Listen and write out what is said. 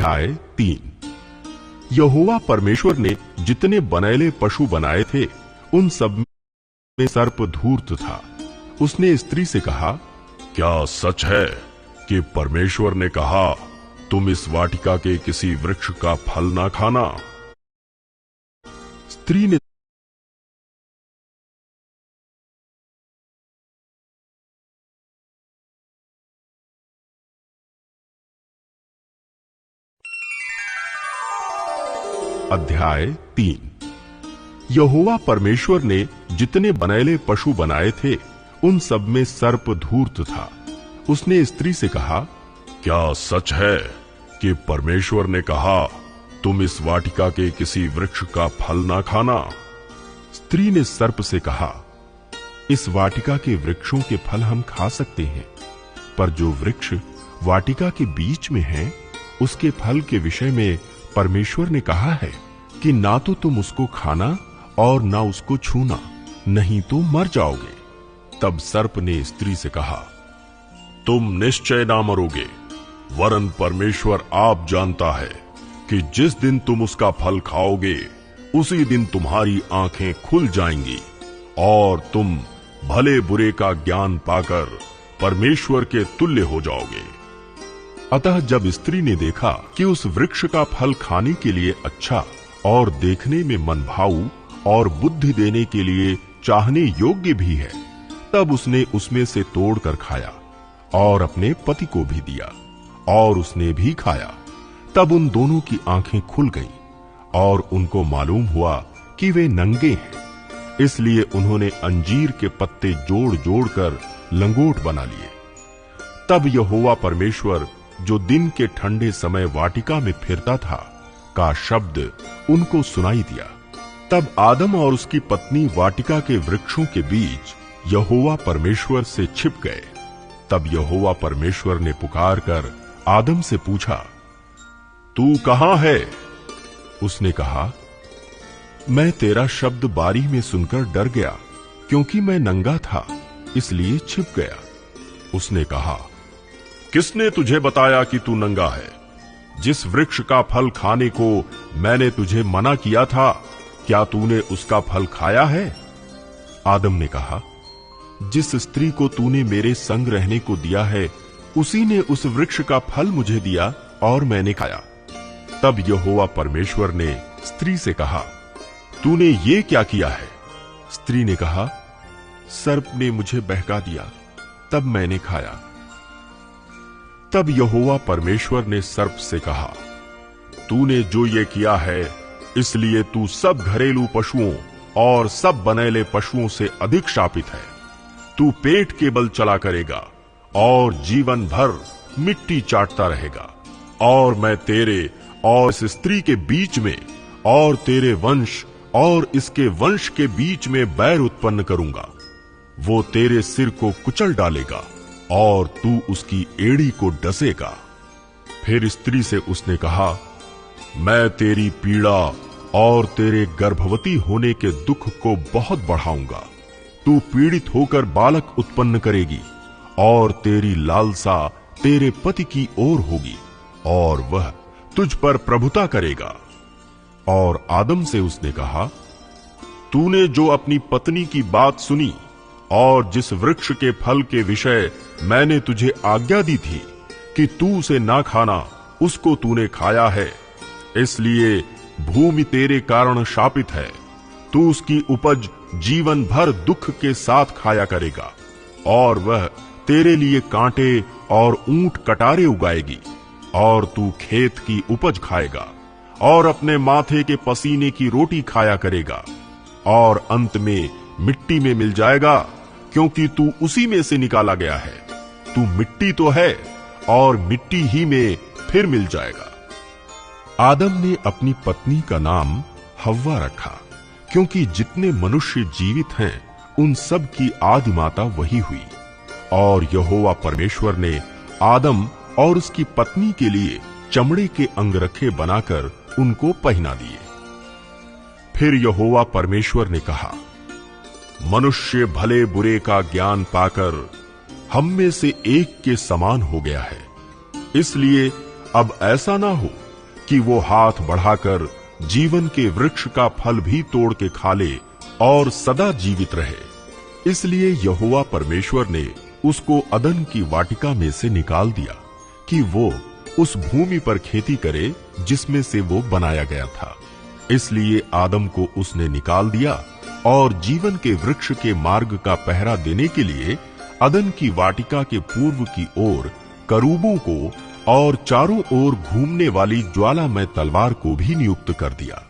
अध्याय 3। यहोवा परमेश्वर ने जितने बनैले पशु बनाए थे उन सब में सर्प धूर्त था। उसने स्त्री से कहा, क्या सच है कि परमेश्वर ने कहा तुम इस वाटिका के किसी वृक्ष का फल ना खाना? स्त्री ने अध्याय 3। यहोवा परमेश्वर ने जितने बनैले पशु बनाए थे उन सब में सर्प धूर्त था। उसने स्त्री से कहा, क्या सच है कि परमेश्वर ने कहा तुम इस वाटिका के किसी वृक्ष का फल ना खाना? स्त्री ने सर्प से कहा, इस वाटिका के वृक्षों के फल हम खा सकते हैं, पर जो वृक्ष वाटिका के बीच में है उसके फल के विषय में परमेश्वर ने कहा है कि ना तो तुम उसको खाना और ना उसको छूना, नहीं तो मर जाओगे। तब सर्प ने स्त्री से कहा, तुम निश्चय ना मरोगे, वरन परमेश्वर आप जानता है कि जिस दिन तुम उसका फल खाओगे उसी दिन तुम्हारी आंखें खुल जाएंगी और तुम भले बुरे का ज्ञान पाकर परमेश्वर के तुल्य हो जाओगे। अतः जब स्त्री ने देखा कि उस वृक्ष का फल खाने के लिए अच्छा और देखने में मनभाऊ और बुद्धि देने के लिए चाहने योग्य भी है, तब उसने उसमें से तोड़कर खाया और अपने पति को भी दिया और उसने भी खाया। तब उन दोनों की आंखें खुल गईं और उनको मालूम हुआ कि वे नंगे हैं। इसलिए उन्होंने अंजीर के पत्ते जोड़ जोड़कर लंगोट बना लिए। तब यहोवा परमेश्वर जो दिन के ठंडे समय वाटिका में फिरता था का शब्द उनको सुनाई दिया। तब आदम और उसकी पत्नी वाटिका के वृक्षों के बीच यहोवा परमेश्वर से छिप गए। तब यहोवा परमेश्वर ने पुकारकर आदम से पूछा, तू कहां है? उसने कहा, मैं तेरा शब्द बारी में सुनकर डर गया, क्योंकि मैं नंगा था, इसलिए छिप गया। उसने कहा, किसने तुझे बताया कि तू नंगा है? जिस वृक्ष का फल खाने को मैंने तुझे मना किया था, क्या तूने उसका फल खाया है? आदम ने कहा, जिस स्त्री को तूने मेरे संग रहने को दिया है उसी ने उस वृक्ष का फल मुझे दिया और मैंने खाया। तब यहोवा परमेश्वर ने स्त्री से कहा, तूने ये क्या किया है? स्त्री ने कहा, सर्प ने मुझे बहका दिया, तब मैंने खाया। तब यहोवा परमेश्वर ने सर्प से कहा, तूने जो ये किया है इसलिए तू सब घरेलू पशुओं और सब बनैले पशुओं से अधिक शापित है। तू पेट के बल चला करेगा और जीवन भर मिट्टी चाटता रहेगा। और मैं तेरे और इस स्त्री के बीच में और तेरे वंश और इसके वंश के बीच में बैर उत्पन्न करूंगा। वो तेरे सिर को कुचल डालेगा और तू उसकी एड़ी को डसेगा। फिर स्त्री से उसने कहा, मैं तेरी पीड़ा और तेरे गर्भवती होने के दुख को बहुत बढ़ाऊंगा। तू पीड़ित होकर बालक उत्पन्न करेगी और तेरी लालसा तेरे पति की ओर होगी और वह तुझ पर प्रभुता करेगा। और आदम से उसने कहा, तूने जो अपनी पत्नी की बात सुनी और जिस वृक्ष के फल के विषय मैंने तुझे आज्ञा दी थी कि तू उसे ना खाना, उसको तूने खाया है। इसलिए भूमि तेरे कारण शापित है। तू उसकी उपज जीवन भर दुख के साथ खाया करेगा और वह तेरे लिए कांटे और ऊंट कटारे उगाएगी और तू खेत की उपज खाएगा और अपने माथे के पसीने की रोटी खाया करेगा और अंत में मिट्टी में मिल जाएगा, क्योंकि तू उसी में से निकाला गया है। तू मिट्टी तो है और मिट्टी ही में फिर मिल जाएगा। आदम ने अपनी पत्नी का नाम हव्वा रखा, क्योंकि जितने मनुष्य जीवित हैं उन सब की आदि माता वही हुई। और यहोवा परमेश्वर ने आदम और उसकी पत्नी के लिए चमड़े के अंगरखे बनाकर उनको पहना दिए। फिर यहोवा परमेश्वर ने कहा, मनुष्य भले बुरे का ज्ञान पाकर हम में से एक के समान हो गया है। इसलिए अब ऐसा ना हो कि वो हाथ बढ़ाकर जीवन के वृक्ष का फल भी तोड़ के खा ले और सदा जीवित रहे। इसलिए यहोवा परमेश्वर ने उसको अदन की वाटिका में से निकाल दिया कि वो उस भूमि पर खेती करे जिसमें से वो बनाया गया था। इसलिए आदम को उसने निकाल दिया और जीवन के वृक्ष के मार्ग का पहरा देने के लिए अदन की वाटिका के पूर्व की ओर करूबों को और चारों ओर घूमने वाली ज्वालामय तलवार को भी नियुक्त कर दिया।